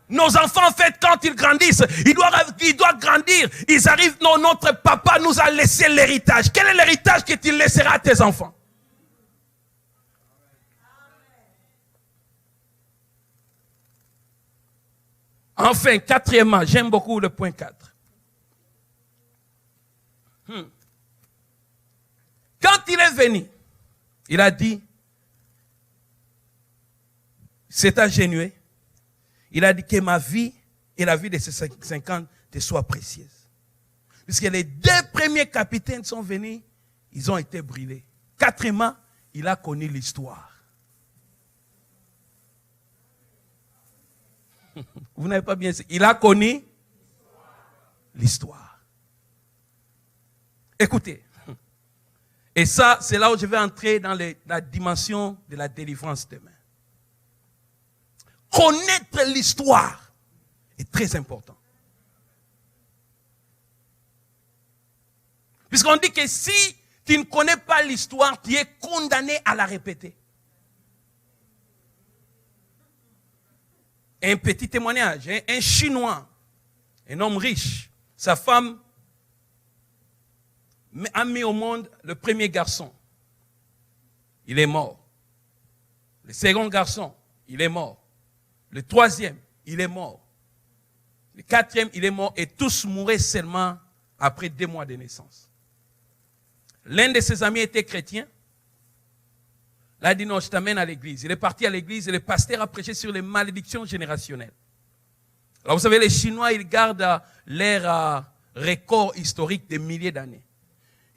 Nos enfants, en fait, quand ils grandissent, ils doivent grandir. Ils arrivent, non, notre papa nous a laissé l'héritage. Quel est l'héritage que tu laisseras à tes enfants? Enfin, quatrièmement, j'aime beaucoup le point 4. Quand il est venu, il a dit, c'est agenouillé. Il a dit que ma vie et la vie de ces 50 te soient précieuses. Puisque les 2 premiers capitaines sont venus, ils ont été brûlés. Quatrièmement, il a connu l'histoire. Vous n'avez pas bien dit. Il a connu l'histoire. Écoutez. Et ça, c'est là où je vais entrer dans la dimension de la délivrance demain. Connaître l'histoire est très important. Puisqu'on dit que si tu ne connais pas l'histoire, tu es condamné à la répéter. Un petit témoignage, un Chinois, un homme riche, sa femme a mis au monde le premier garçon. Il est mort. Le second garçon, il est mort. Le troisième, il est mort. Le quatrième, il est mort. Et tous mouraient seulement après 2 mois de naissance. L'un de ses amis était chrétien. Il a dit non, je t'amène à l'église. Il est parti à l'église et le pasteur a prêché sur les malédictions générationnelles. Alors vous savez, les Chinois, ils gardent leur record historique de milliers d'années.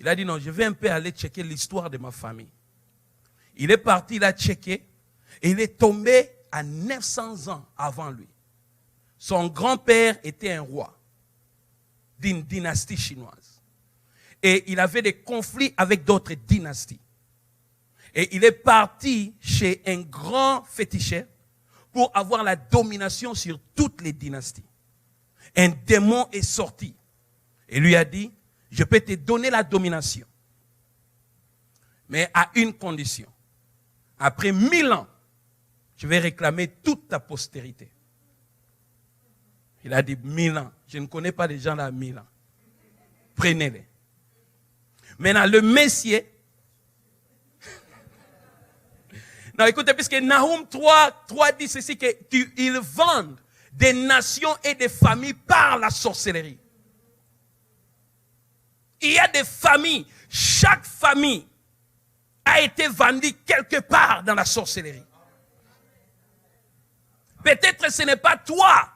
Il a dit non, je vais un peu aller checker l'histoire de ma famille. Il est parti, il a checké, et il est tombé à 900 ans avant lui. Son grand-père était un roi d'une dynastie chinoise. Et il avait des conflits avec d'autres dynasties. Et il est parti chez un grand féticheur pour avoir la domination sur toutes les dynasties. Un démon est sorti et lui a dit, je peux te donner la domination, mais à une condition. Après 1000 ans, je vais réclamer toute ta postérité. Il a dit 1000 ans. Je ne connais pas des gens là à 1000 ans. Prenez-les. Maintenant, le Messie. Non, écoutez, puisque Nahum 3 dit ceci, qu'ils vendent des nations et des familles par la sorcellerie. Il y a des familles, chaque famille a été vendue quelque part dans la sorcellerie. Peut-être ce n'est pas toi.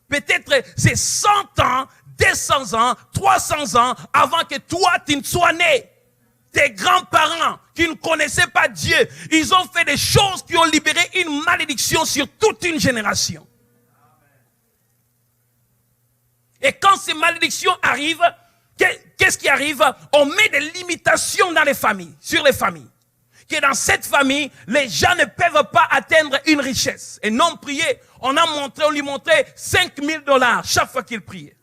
Peut-être c'est 100 ans, 200 ans, 300 ans avant que toi tu ne sois né. Tes grands-parents qui ne connaissaient pas Dieu, ils ont fait des choses qui ont libéré une malédiction sur toute une génération. Et quand ces malédictions arrivent, qu'est-ce qui arrive? On met des limitations dans les familles, sur les familles. Que dans cette famille, les gens ne peuvent pas atteindre une richesse. Et non prier, on lui montrait $5,000 chaque fois qu'il priait.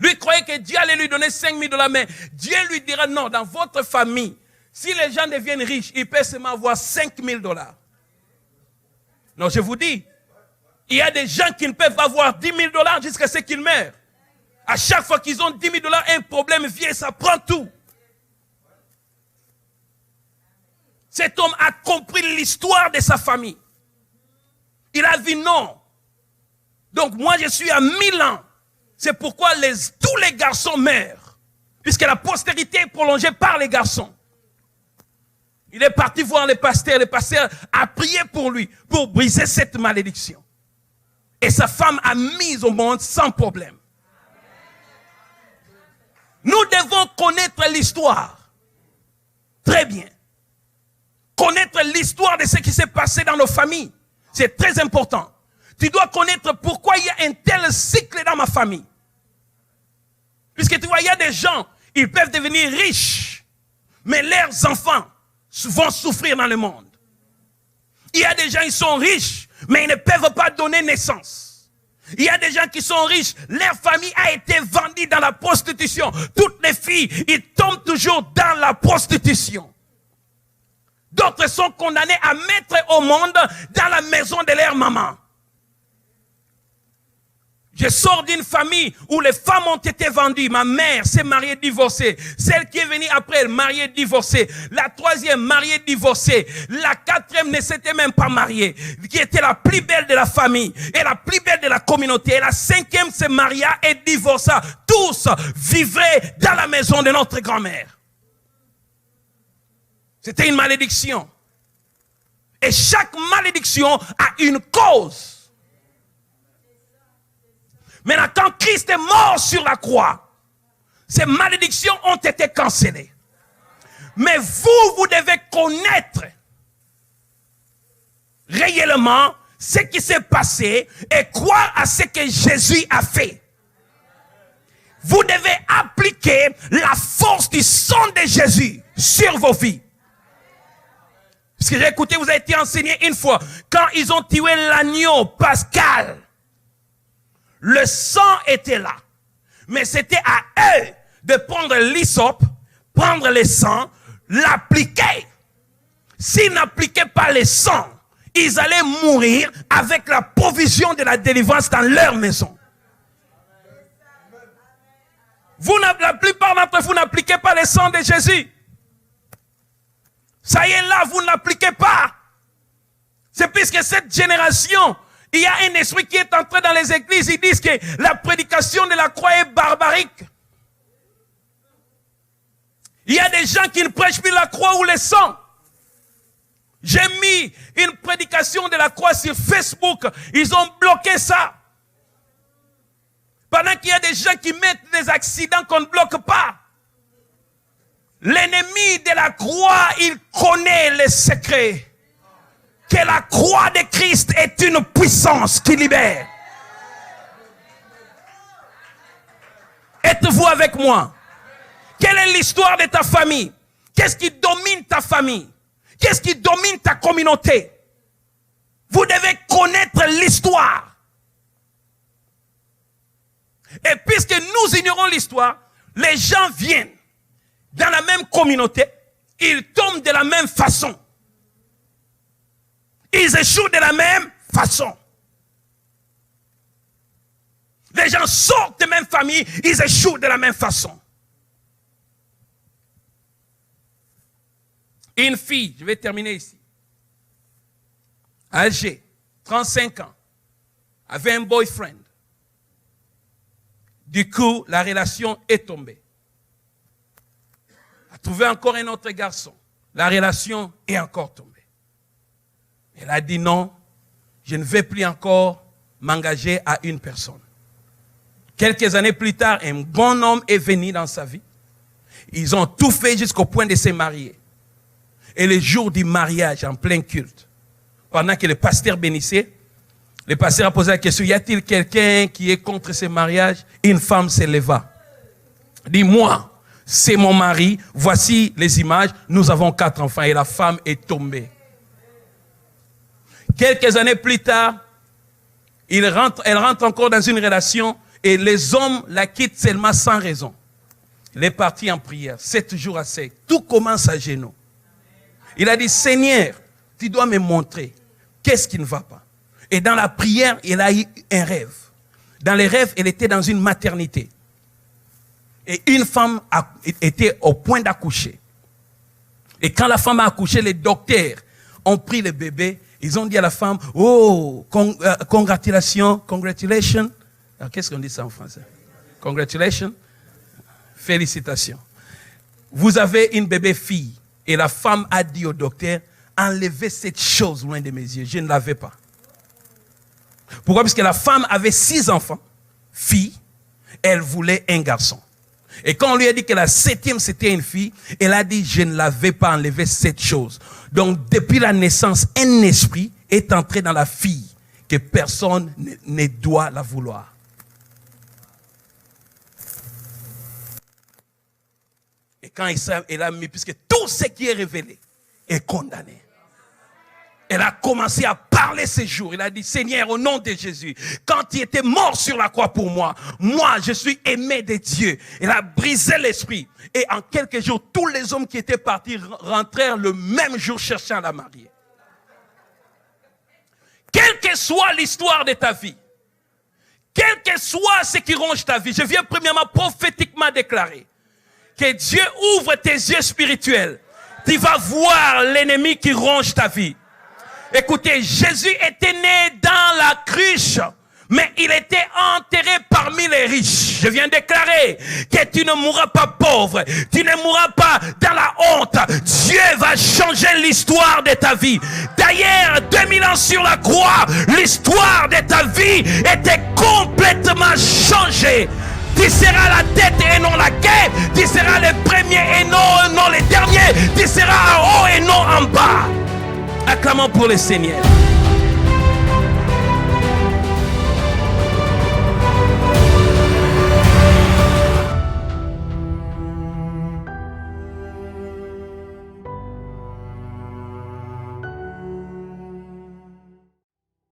Lui croyait que Dieu allait lui donner $5,000, mais Dieu lui dira non, dans votre famille, si les gens deviennent riches, ils peuvent seulement avoir $5,000. Non, je vous dis, il y a des gens qui ne peuvent pas avoir $10,000 jusqu'à ce qu'ils meurent. À chaque fois qu'ils ont $10,000, un problème vient et ça prend tout. Cet homme a compris l'histoire de sa famille. Il a dit non. Donc moi je suis à 1000 ans. C'est pourquoi tous les garçons meurent. Puisque la postérité est prolongée par les garçons. Il est parti voir le pasteur. Le pasteur a prié pour lui, pour briser cette malédiction. Et sa femme a mis au monde sans problème. Nous devons connaître l'histoire. Très bien. Connaître l'histoire de ce qui s'est passé dans nos familles. C'est très important. Tu dois connaître pourquoi il y a un tel cycle dans ma famille. Puisque tu vois, il y a des gens, ils peuvent devenir riches, mais leurs enfants vont souffrir dans le monde. Il y a des gens, ils sont riches, mais ils ne peuvent pas donner naissance. Il y a des gens qui sont riches, leur famille a été vendue dans la prostitution. Toutes les filles, ils tombent toujours dans la prostitution. D'autres sont condamnés à mettre au monde dans la maison de leur maman. Je sors d'une famille où les femmes ont été vendues. Ma mère s'est mariée divorcée. Celle qui est venue après elle, mariée divorcée. La troisième, mariée divorcée. La quatrième ne s'était même pas mariée. Qui était la plus belle de la famille. Et la plus belle de la communauté. Et la cinquième se maria et divorça. Tous vivraient dans la maison de notre grand-mère. C'était une malédiction. Et chaque malédiction a une cause. Maintenant, quand Christ est mort sur la croix, ces malédictions ont été cancellées. Mais vous devez connaître réellement ce qui s'est passé et croire à ce que Jésus a fait. Vous devez appliquer la force du sang de Jésus sur vos vies. Parce que j'ai écouté, vous avez été enseigné une fois, quand ils ont tué l'agneau pascal, le sang était là. Mais c'était à eux de prendre l'hysope, prendre le sang, l'appliquer. S'ils n'appliquaient pas le sang, ils allaient mourir avec la provision de la délivrance dans leur maison. La plupart d'entre vous n'appliquez pas le sang de Jésus. Ça y est là, vous ne l'appliquez pas. C'est puisque cette génération, il y a un esprit qui est entré dans les églises. Ils disent que la prédication de la croix est barbarique. Il y a des gens qui ne prêchent plus la croix ou le sang. J'ai mis une prédication de la croix sur Facebook. Ils ont bloqué ça. Pendant qu'il y a des gens qui mettent des accidents qu'on ne bloque pas. L'ennemi de la croix, il connaît les secrets. Que la croix de Christ est une puissance qui libère. Êtes-vous avec moi? Quelle est l'histoire de ta famille? Qu'est-ce qui domine ta famille? Qu'est-ce qui domine ta communauté? Vous devez connaître l'histoire. Et puisque nous ignorons l'histoire, les gens viennent dans la même communauté, ils tombent de la même façon. Ils échouent de la même façon. Les gens sortent de la même famille, ils échouent de la même façon. Une fille, je vais terminer ici, âgée, 35 ans, avait un boyfriend. Du coup, la relation est tombée. Elle a trouvé encore un autre garçon. La relation est encore tombée. Elle a dit non, je ne vais plus encore m'engager à une personne. Quelques années plus tard, un bon homme est venu dans sa vie. Ils ont tout fait jusqu'au point de se marier. Et le jour du mariage, en plein culte, pendant que le pasteur bénissait, le pasteur a posé la question, y a-t-il quelqu'un qui est contre ce mariage? Une femme se leva. Dit, moi, c'est mon mari, voici les images, nous avons 4 enfants. Et la femme est tombée. Quelques années plus tard, elle rentre encore dans une relation et les hommes la quittent seulement sans raison. Elle est partie en prière, 7 jours à sec. Tout commence à genoux. Il a dit, Seigneur, tu dois me montrer qu'est-ce qui ne va pas. Et dans la prière, il a eu un rêve. Dans les rêves, elle était dans une maternité. Et une femme était au point d'accoucher. Et quand la femme a accouché, les docteurs ont pris le bébé. Ils ont dit à la femme, oh, congratulations. Alors, qu'est-ce qu'on dit ça en français? Congratulations. Félicitations. Vous avez une bébé fille. Et la femme a dit au docteur, enlevez cette chose loin de mes yeux. Je ne l'avais pas. Pourquoi? Parce que la femme avait 6 enfants, filles. Elle voulait un garçon. Et quand on lui a dit que la 7e c'était une fille, elle a dit, je ne l'avais pas enlevé cette chose. Donc, depuis la naissance, un esprit est entré dans la fille que personne ne doit la vouloir. Et quand elle a mis, puisque tout ce qui est révélé est condamné. Elle a commencé à parler ces jours. Elle a dit, Seigneur, au nom de Jésus, quand il était mort sur la croix pour moi, moi, je suis aimé de Dieu. Elle a brisé l'esprit. Et en quelques jours, tous les hommes qui étaient partis rentrèrent le même jour cherchant à la marier. Quelle que soit l'histoire de ta vie, quel que soit ce qui ronge ta vie, je viens premièrement prophétiquement déclarer que Dieu ouvre tes yeux spirituels. Tu vas voir l'ennemi qui ronge ta vie. Écoutez, Jésus était né dans la cruche, mais il était enterré parmi les riches. Je viens déclarer que tu ne mourras pas pauvre, tu ne mourras pas dans la honte. Dieu va changer l'histoire de ta vie. D'ailleurs, 2000 ans sur la croix, l'histoire de ta vie était complètement changée. Tu seras la tête et non la queue. Tu seras le premier et non le dernier. Tu seras en haut et non en bas. Acclamons pour le Seigneur.